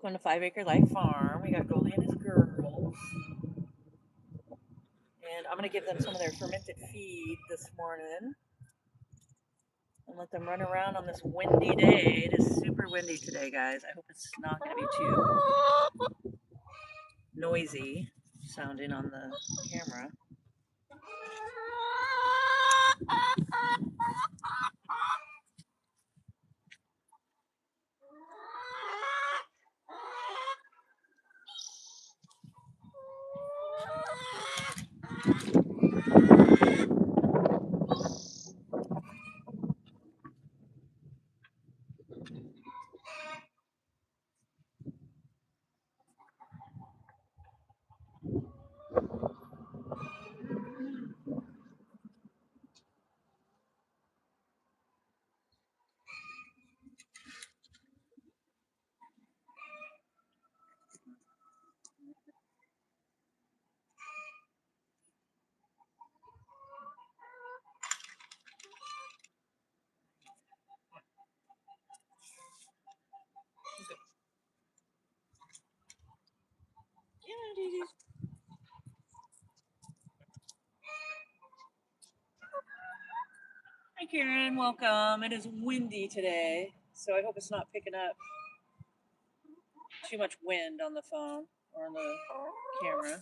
Welcome to 5 Acre Life Farm. We got Goldie and his girls. And I'm going to give them some of their fermented feed this morning and let them run around on this windy day. It is super windy today, guys. I hope it's not going to be too noisy sounding on the camera. Hi, Karen. Welcome. It is windy today, so I hope it's not picking up too much wind on the phone or on the camera.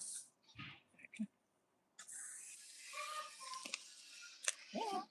Yeah.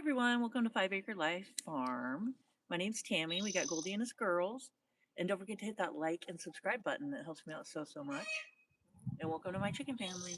everyone, welcome to 5 Acre Life Farm. My name's Tammy. We got Goldie and his girls. And don't forget to hit that like and subscribe button. That helps me out so much. And welcome to my chicken family.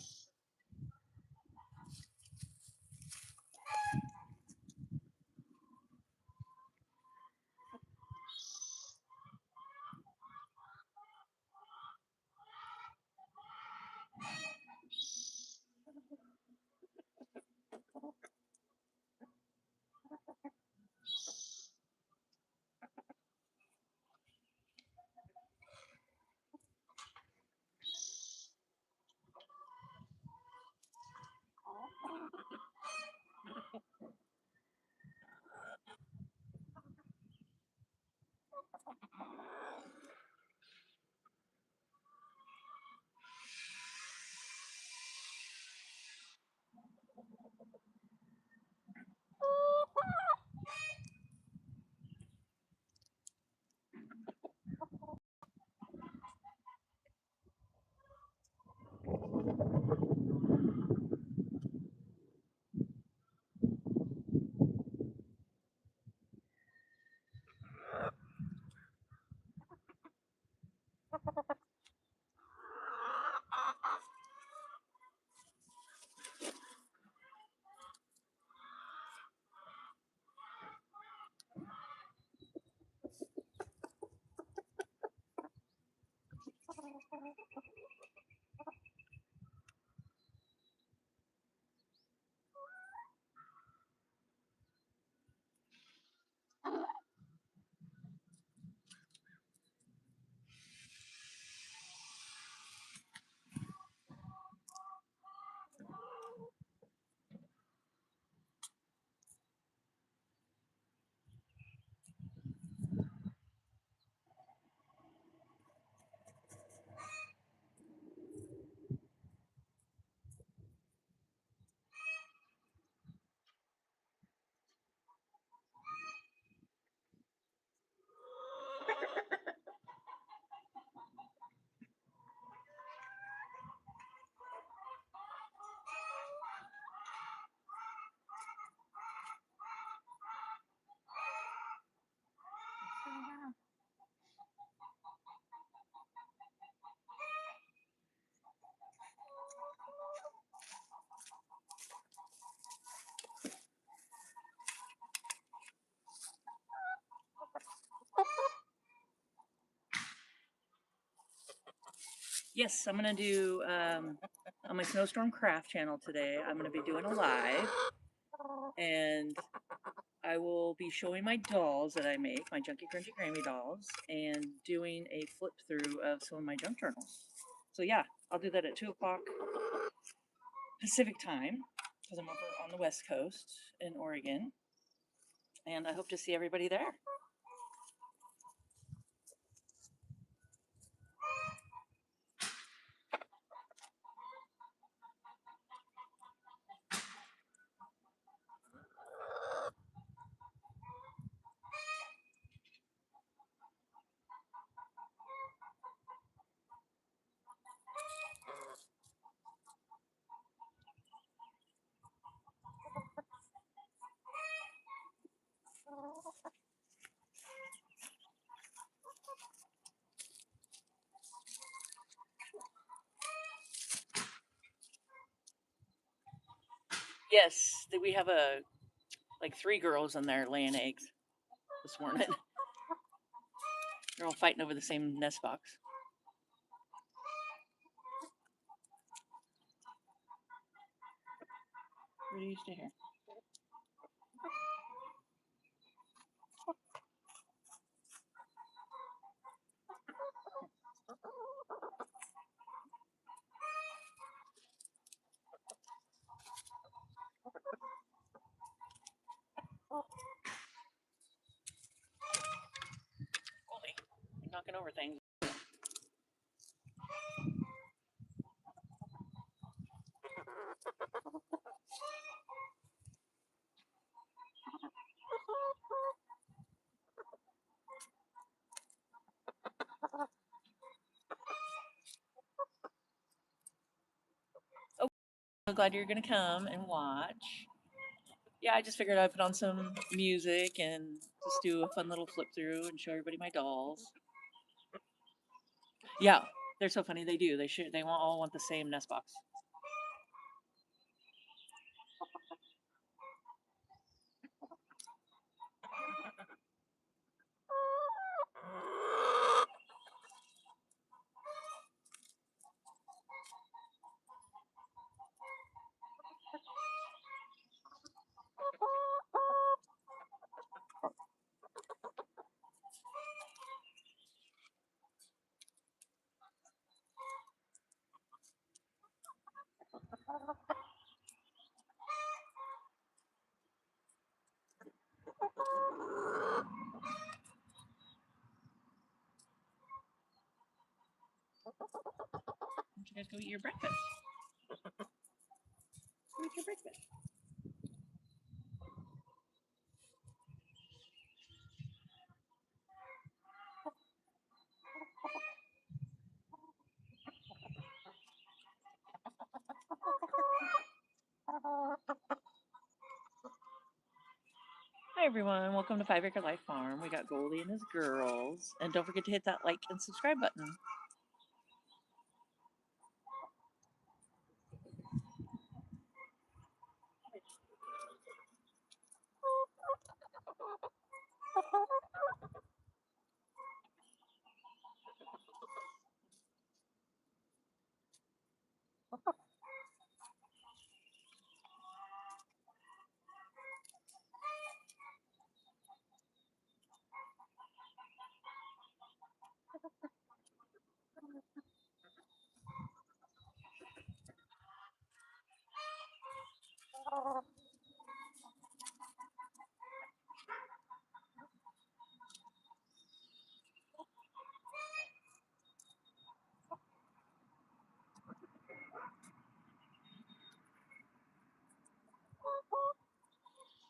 Yes, I'm going to do, on my Snowstorm Craft channel today, I'm going to be doing a live. And I will be showing my dolls that I make, my Junky Crunchy Grammy dolls, and doing a flip through of some of my junk journals. So yeah, I'll do that at 2 o'clock Pacific time, because I'm over on the West Coast in Oregon. And I hope to see everybody there. Yes, we have like 3 girls in there laying eggs this morning. They're all fighting over the same nest box. Where do you stay here? Holy, you're knocking over things. Oh, so glad you're going to come and watch. Yeah, I just figured I'd put on some music and just do a fun little flip through and show everybody my dolls. Yeah, they're so funny. They do. They all want the same nest box. Why don't you guys go eat your breakfast? Go eat your breakfast. Hi everyone, welcome to 5 Acre Life Farm. We got Goldie and his girls, and don't forget to hit that like and subscribe button.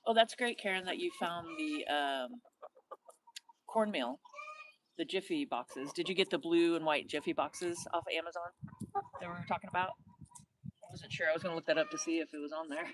Oh, that's great, Karen, that you found the cornmeal, the Jiffy boxes. Did you get the blue and white Jiffy boxes off of Amazon that we were talking about? I wasn't sure. I was going to look that up to see if it was on there.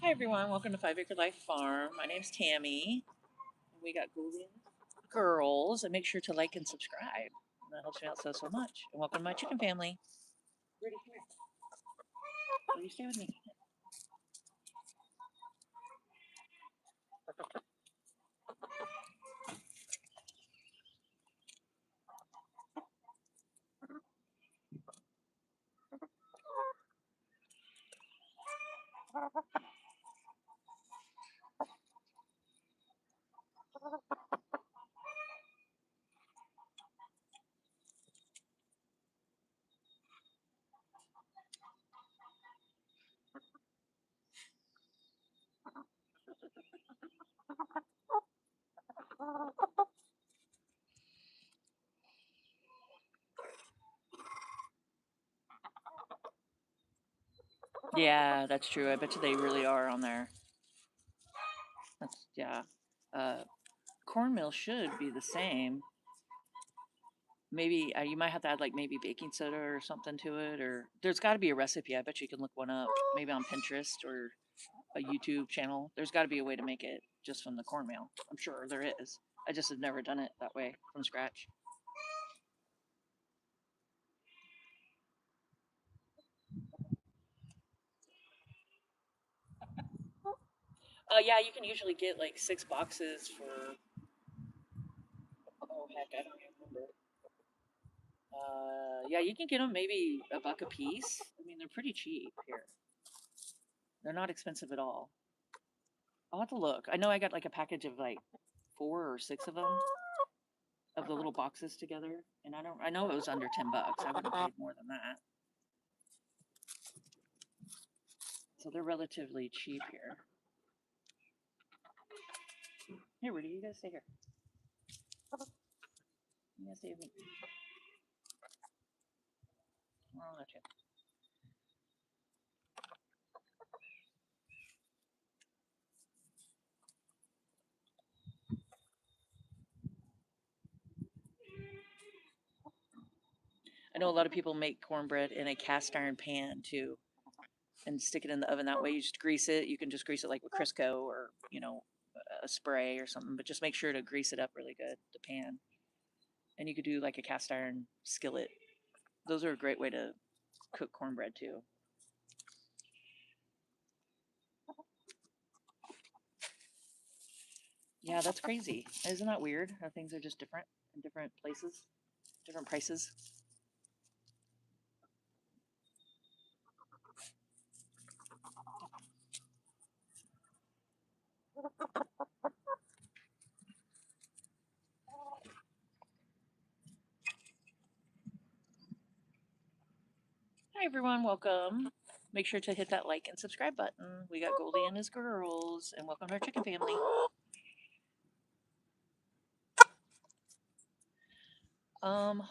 Hi everyone, welcome to 5 Acre Life Farm. My name's Tammy. We got Goldie and girls, and make sure to like and subscribe. That helps me out so much. And welcome to my chicken family. Rudy, come here. Will you stay with me? Yeah, that's true. I bet you they really are on there. That's, yeah. Cornmeal should be the same. Maybe you might have to add like maybe baking soda or something to it, or there's got to be a recipe. I bet you can look one up, maybe on Pinterest or a YouTube channel. There's got to be a way to make it just from the cornmeal. I'm sure there is. I just have never done it that way from scratch. Yeah, you can usually get like 6 boxes for, oh heck, I don't remember. Yeah, you can get them maybe $1 a piece. I mean, they're pretty cheap here. They're not expensive at all. I'll have to look. I know I got like a package of like 4 or 6 of them, of the little boxes together, and I know it was under $10. I wouldn't have paid more than that. So they're relatively cheap here. Here, Rudy, you guys stay here. Yes, David. I'll let you. I know a lot of people make cornbread in a cast iron pan too, and stick it in the oven that way. You just grease it. You can just grease it like with Crisco or a spray or something, but just make sure to grease it up really good, the pan. And you could do like a cast iron skillet. Those are a great way to cook cornbread too. Yeah, that's crazy. Isn't that weird how things are just different in different places, different prices? Hi everyone, welcome. Make sure to hit that like and subscribe button. We got Goldie and his girls, and welcome to our chicken family. Um,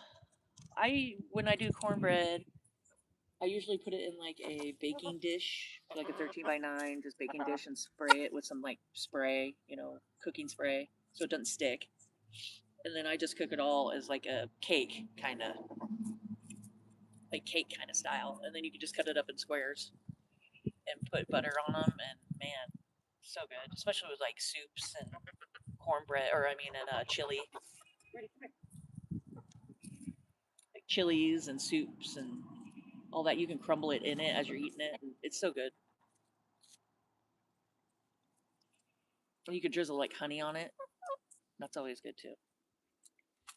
when I do cornbread, I usually put it in like a baking dish, like a 13 by 9, just baking dish, and spray it with some like spray, cooking spray, so it doesn't stick. And then I just cook it all as like a cake, kind of like cake kind of style. And then you can just cut it up in squares and put butter on them, and man, so good, especially with like soups and cornbread, or I mean, and chili, like chilies and soups and all that. You can crumble it in it as you're eating it, and it's so good. And you could drizzle like honey on it. That's always good too.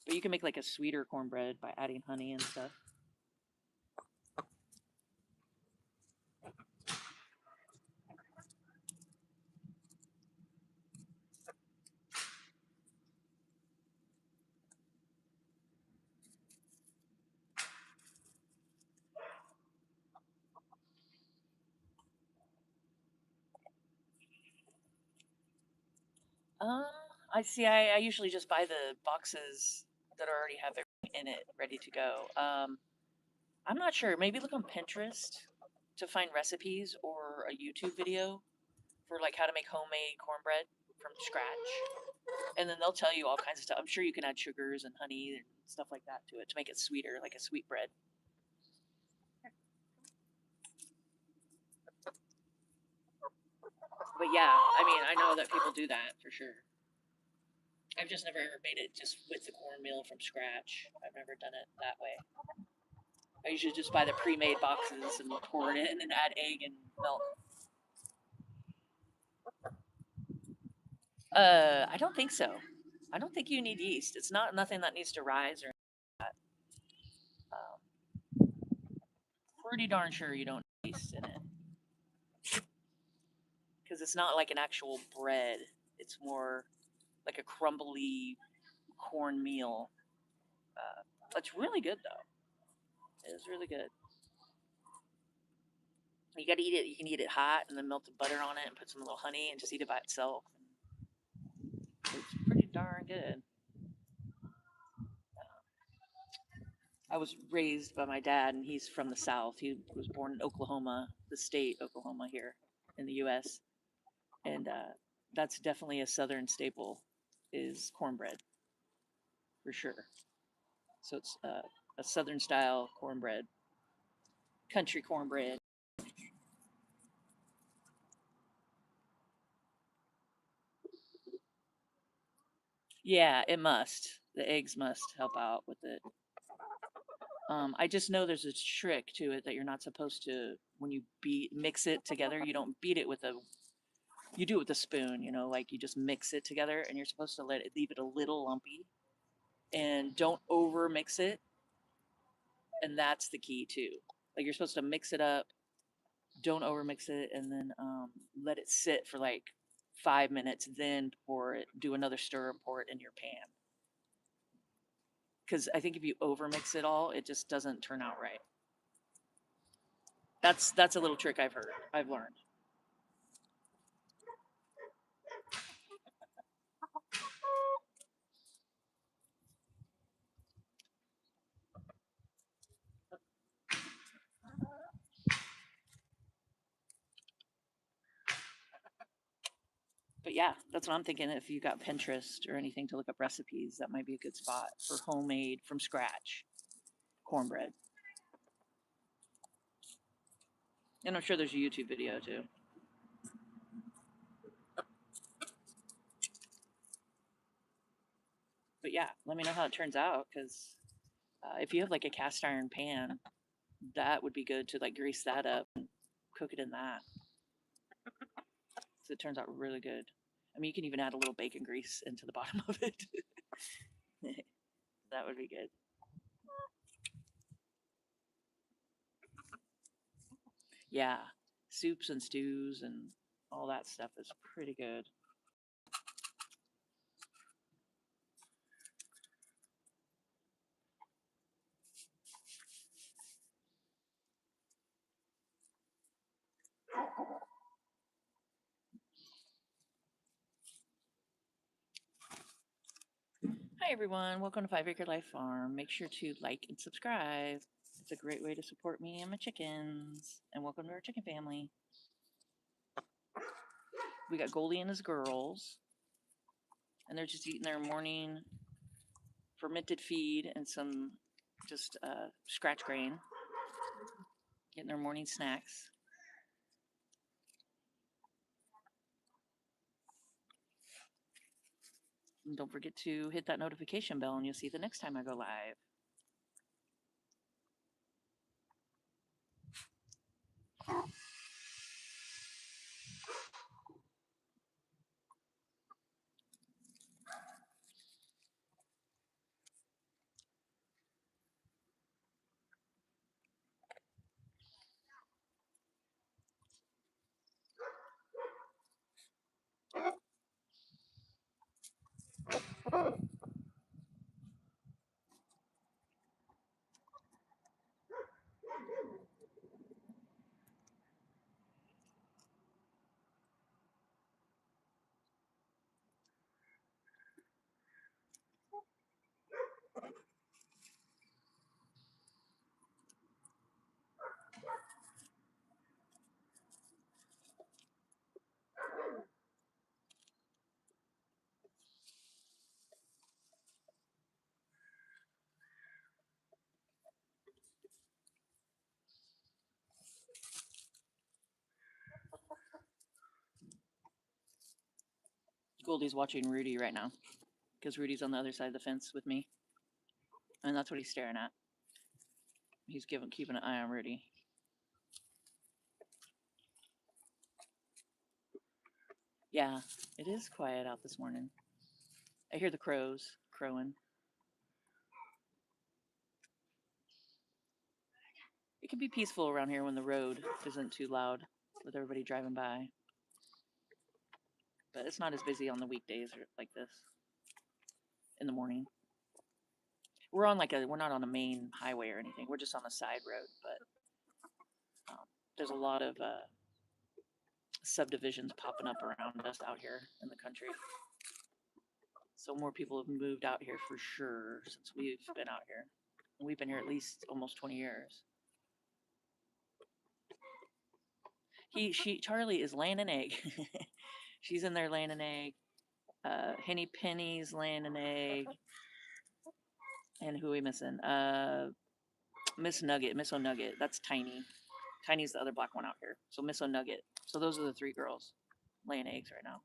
But you can make like a sweeter cornbread by adding honey and stuff. Um, I see. I usually just buy the boxes that already have everything in it, ready to go. I'm not sure. Maybe look on Pinterest to find recipes or a YouTube video for like how to make homemade cornbread from scratch, and then they'll tell you all kinds of stuff. I'm sure you can add sugars and honey and stuff like that to it to make it sweeter, like a sweet bread. But yeah, I mean, I know that people do that for sure. I've just never ever made it just with the cornmeal from scratch. I've never done it that way. I usually just buy the pre-made boxes and pour it in and add egg and milk. I don't think so. I don't think you need yeast. It's not nothing that needs to rise or that. Pretty darn sure you don't need yeast in it because it's not like an actual bread. It's more like a crumbly cornmeal. It's really good though. It is really good. You got to eat it. You can eat it hot and then melt the butter on it and put some little honey and just eat it by itself. It's pretty darn good. I was raised by my dad, and he's from the South. He was born in Oklahoma, the state Oklahoma here in the U.S. And that's definitely a Southern staple, is cornbread for sure. So it's a Southern style cornbread, country cornbread. Yeah, it must. The eggs must help out with it. I just know there's a trick to it that you're not supposed to, when you mix it together. You don't beat it with a, you do it with a spoon. Like you just mix it together, and you're supposed to leave it a little lumpy, and don't over mix it. And that's the key too. Like you're supposed to mix it up, don't over mix it, and then let it sit for like 5 minutes. Then pour it, do another stir, and pour it in your pan. Because I think if you over mix it all, it just doesn't turn out right. That's a little trick I've learned. But yeah, that's what I'm thinking. If you got Pinterest or anything to look up recipes, that might be a good spot for homemade from scratch cornbread. And I'm sure there's a YouTube video too. But yeah, let me know how it turns out, because if you have like a cast iron pan, that would be good to like grease that up and cook it in that. So it turns out really good. I mean, you can even add a little bacon grease into the bottom of it. That would be good. Yeah, soups and stews and all that stuff is pretty good. Hi everyone, welcome to 5 Acre Life Farm. Make sure to like and subscribe. It's a great way to support me and my chickens. And welcome to our chicken family. We got Goldie and his girls, and they're just eating their morning fermented feed and some just scratch grain, getting their morning snacks. And don't forget to hit that notification bell and you'll see the next time I go live. Goldie's watching Rudy right now because Rudy's on the other side of the fence with me, and that's what he's staring at. He's keeping an eye on Rudy. Yeah, it is quiet out this morning. I hear the crows crowing. It can be peaceful around here when the road isn't too loud with everybody driving by. But it's not as busy on the weekdays or like this in the morning. We're not on a main highway or anything. We're just on a side road, but there's a lot of subdivisions popping up around us out here in the country. So more people have moved out here for sure since we've been out here. We've been here at least almost 20 years. Charlie is laying an egg. She's in there laying an egg. Henny Penny's laying an egg. And who are we missing? Miss O'Nugget. That's Tiny. Tiny's the other black one out here. So Miss O'Nugget. So those are the 3 girls laying eggs right now.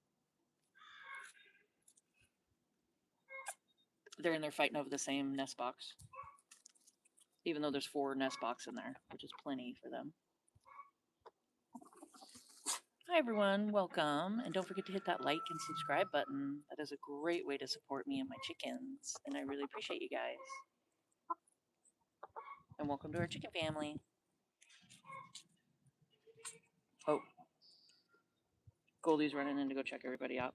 They're in there fighting over the same nest box. Even though there's 4 nest boxes in there, which is plenty for them. Hi everyone, welcome. And don't forget to hit that like and subscribe button. That is a great way to support me and my chickens. And I really appreciate you guys. And welcome to our chicken family. Oh, Goldie's running in to go check everybody out.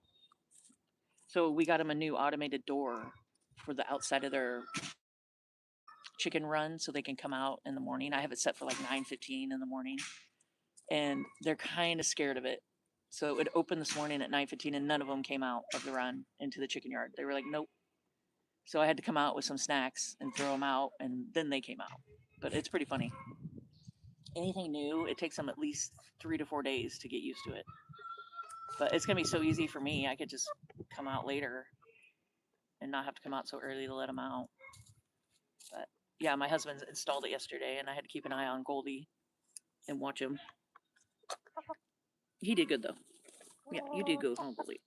So we got them a new automated door for the outside of their chicken run so they can come out in the morning. I have it set for like 9:15 in the morning. And they're kind of scared of it. So it opened this morning at 9:15 and none of them came out of the run into the chicken yard. They were like, nope. So I had to come out with some snacks and throw them out, and then they came out. But it's pretty funny. Anything new, it takes them at least 3 to 4 days to get used to it. But it's going to be so easy for me. I could just come out later and not have to come out so early to let them out. But yeah, my husband installed it yesterday, and I had to keep an eye on Goldie and watch him. He did good though. Yeah, you did good, huh, Goldie?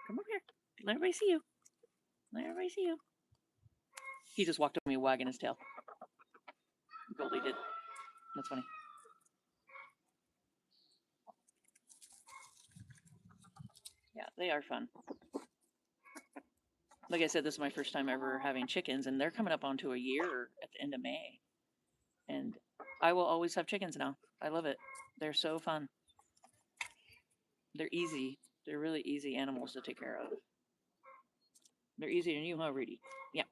Come over here. Let everybody see you. Let everybody see you. He just walked up to me wagging his tail. Goldie did. That's funny. Yeah, they are fun. Like I said, this is my first time ever having chickens, and they're coming up onto a year at the end of May. And I will always have chickens now. I love it. They're so fun. They're easy. They're really easy animals to take care of. They're easier than you, huh, Rudy? Yeah.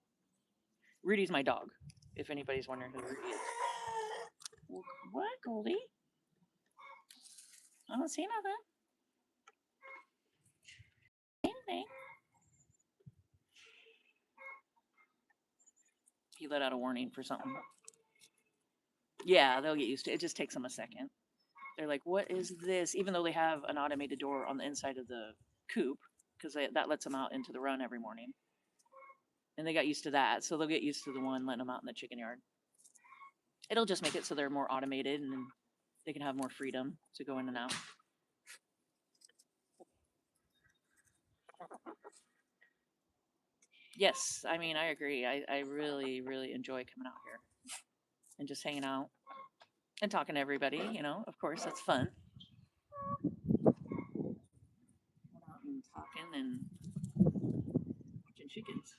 Rudy's my dog, if anybody's wondering who Rudy is. What, Goldie? I don't see nothing. Anything. He let out a warning for something. Yeah, they'll get used to it. It just takes them a second. They're like, what is this? Even though they have an automated door on the inside of the coop, because that lets them out into the run every morning. And they got used to that, so they'll get used to the one letting them out in the chicken yard. It'll just make it so they're more automated and they can have more freedom to go in and out. Yes, I mean, I agree. I really, really enjoy coming out here and just hanging out and talking to everybody, you know, of course, that's fun. And talking and watching chickens.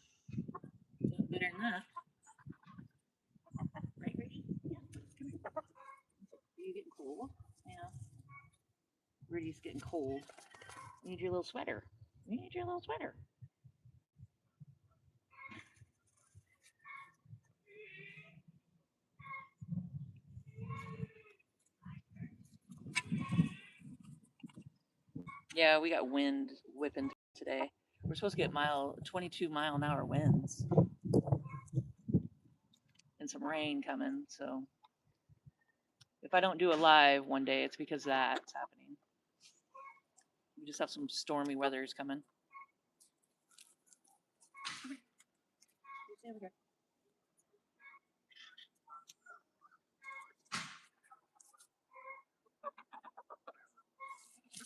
Nothing better than that. Right, Rudy? Yeah. Come here. Are you getting cold? Yeah. Rudy's getting cold. You need your little sweater. You need your little sweater. Yeah, we got wind whipping today. We're supposed to get 22-mile-an-hour winds and some rain coming. So if I don't do a live one day, it's because that's happening. We just have some stormy weathers coming.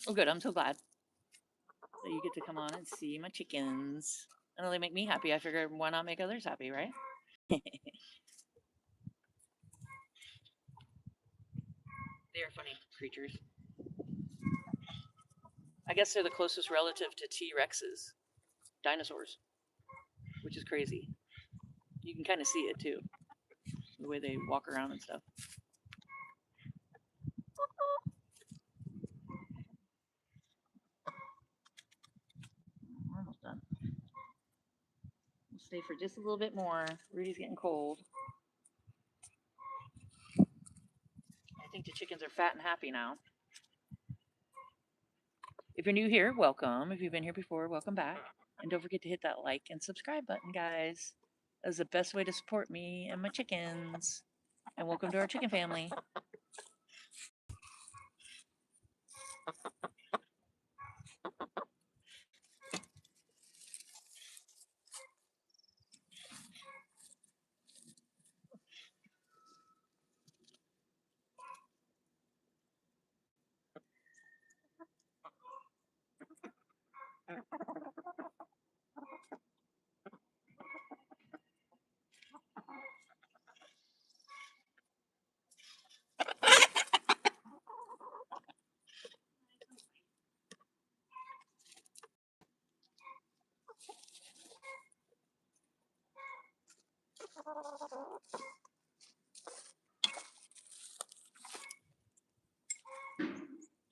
Oh, good. I'm so glad that you get to come on and see my chickens. And they make me happy. I figured, why not make others happy, right? They are funny creatures. I guess they're the closest relative to T-Rexes, dinosaurs, which is crazy. You can kind of see it too, the way they walk around and stuff. We're almost done. We'll stay for just a little bit more. Rudy's getting cold. I think the chickens are fat and happy now. If you're new here, welcome. If you've been here before, welcome back. And don't forget to hit that like and subscribe button, guys. That's the best way to support me and my chickens. And welcome to our chicken family.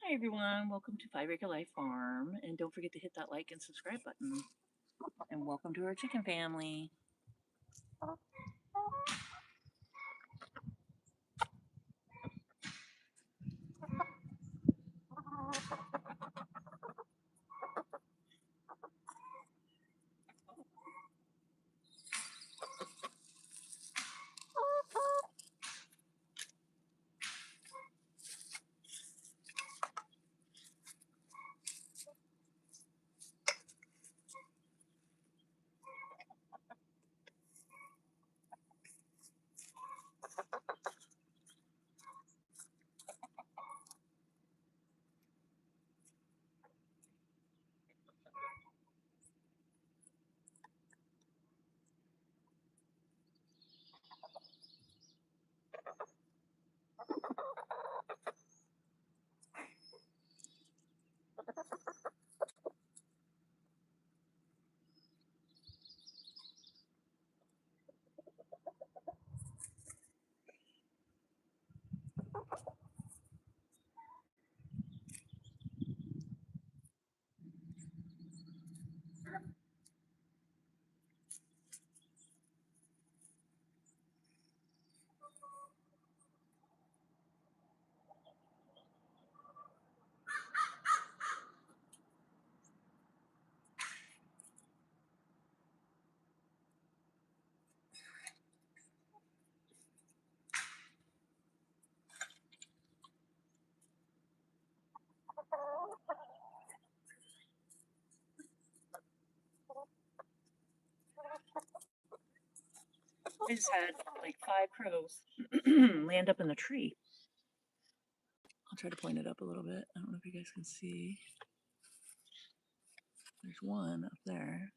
Hi everyone, welcome to 5 Acre Life Farm, and don't forget to hit that like and subscribe button. And welcome to our chicken family. I just had like 5 crows land up in the tree. I'll try to point it up a little bit. I don't know if you guys can see. There's one up there.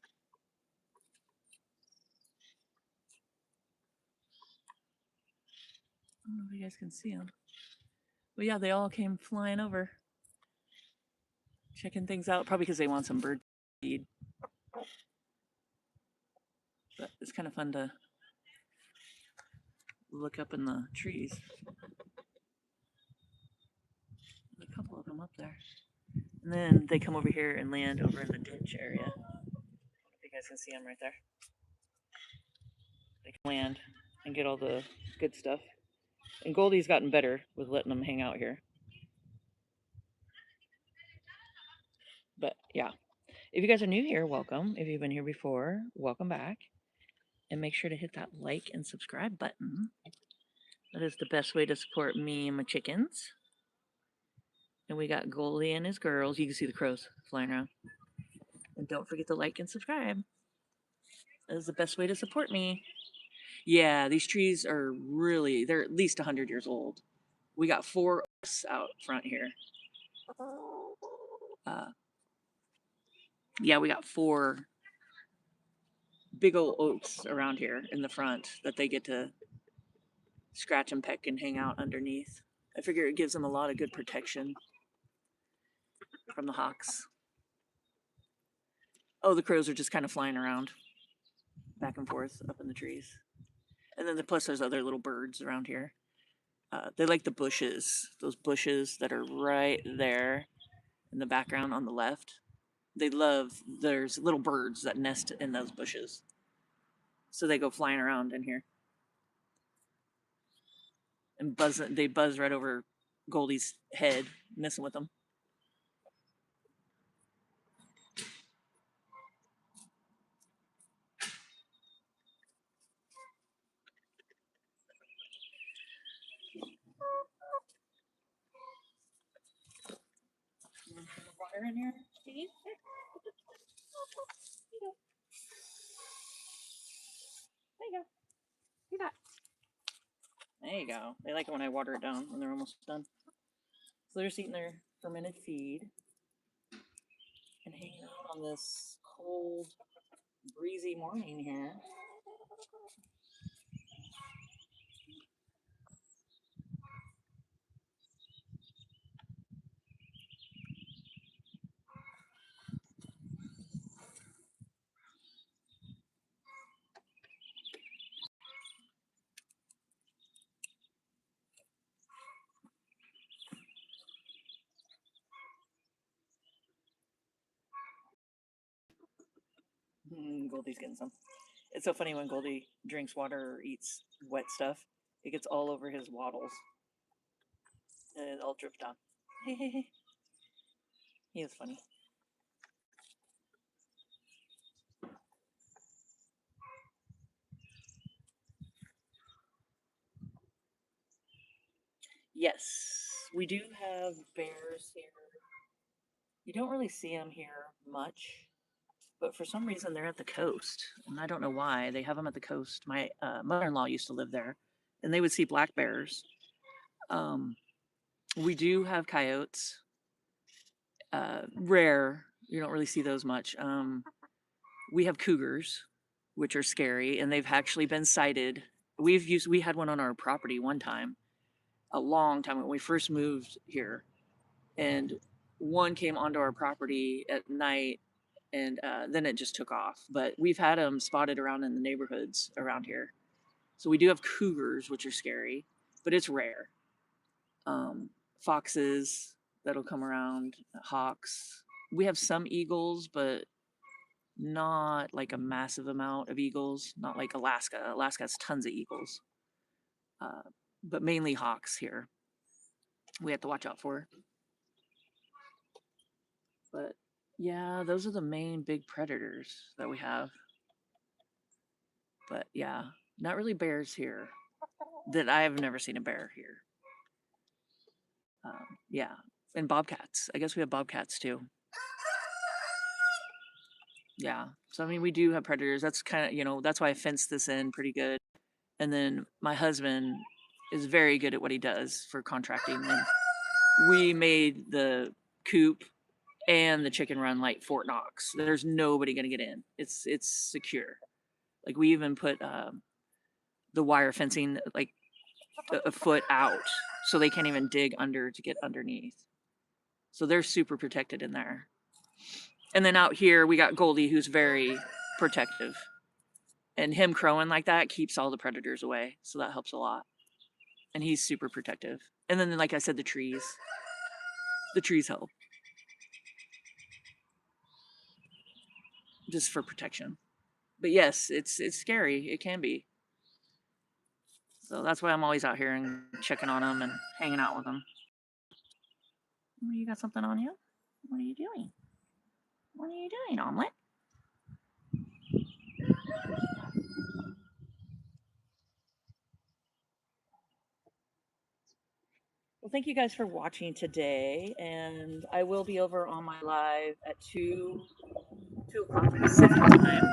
I don't know if you guys can see them. But yeah, they all came flying over, checking things out, probably because they want some bird feed. But it's kind of fun to look up in the trees. There's a couple of them up there. And then they come over here and land over in the ditch area. I don't know if you guys can see them right there. They can land and get all the good stuff. And Goldie's gotten better with letting them hang out here. But yeah, if you guys are new here, welcome. If you've been here before, welcome back. And make sure to hit that like and subscribe button. That is the best way to support me and my chickens. And we got Goldie and his girls. You can see the crows flying around. And don't forget to like and subscribe. That is the best way to support me. Yeah, these trees are really, they're at least 100 years old. We got 4 oaks out front here. Yeah, we got 4 big old oaks around here in the front that they get to scratch and peck and hang out underneath. I figure it gives them a lot of good protection from the hawks. Oh, the crows are just kind of flying around back and forth up in the trees. And then plus there's other little birds around here. They like the bushes, those bushes that are right there in the background on the left. They love, there's little birds that nest in those bushes. So they go flying around in here. And they buzz right over Goldie's head, messing with them. Water in here, Steve? There you go. Do that. There you go. They like it when I water it down when they're almost done. So they're just eating their fermented feed and hanging out on this cold, breezy morning here. Goldie's getting some. It's so funny when Goldie drinks water or eats wet stuff, it gets all over his waddles. And it all dripped down. He is funny. Yes, we do have bears here. You don't really see them here much, but for some reason they're at the coast, and I don't know why. They have them at the coast. My mother-in-law used to live there, and they would see black bears. We do have coyotes. Rare. You don't really see those much. We have cougars, which are scary, and they've actually been sighted. We had one on our property one time, a long time when we first moved here, and one came onto our property at night, and then it just took off. But we've had them spotted around in the neighborhoods around here. So we do have cougars, which are scary, but it's rare. Foxes that'll come around, hawks. We have some eagles, but not like a massive amount of eagles. Not like Alaska. Alaska has tons of eagles, but mainly hawks here. We have to watch out for. But yeah, those are the main big predators that we have. But yeah, not really bears here. That I have never seen a bear here. Yeah, and bobcats. I guess we have bobcats too. Yeah, so I mean, we do have predators. That's kind of, that's why I fenced this in pretty good. And then my husband is very good at what he does for contracting. And we made the coop and the chicken run like Fort Knox. There's nobody going to get in. It's secure. Like we even put the wire fencing like a foot out so they can't even dig under to get underneath. So they're super protected in there. And then out here we got Goldie, who's very protective. And him crowing like that keeps all the predators away. So that helps a lot. And he's super protective. And then, like I said, the trees help. Just for protection. But yes, it's scary. It can be. So that's why I'm always out here and checking on them and hanging out with them. You got something on you? What are you doing? What are you doing, Omelet? Well, thank you guys for watching today, and I will be over on my live at 2 o'clock Pacific time,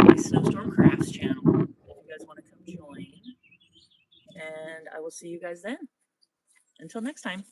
my Snowstorm Crafts channel, if you guys want to come join. And I will see you guys then. Until next time.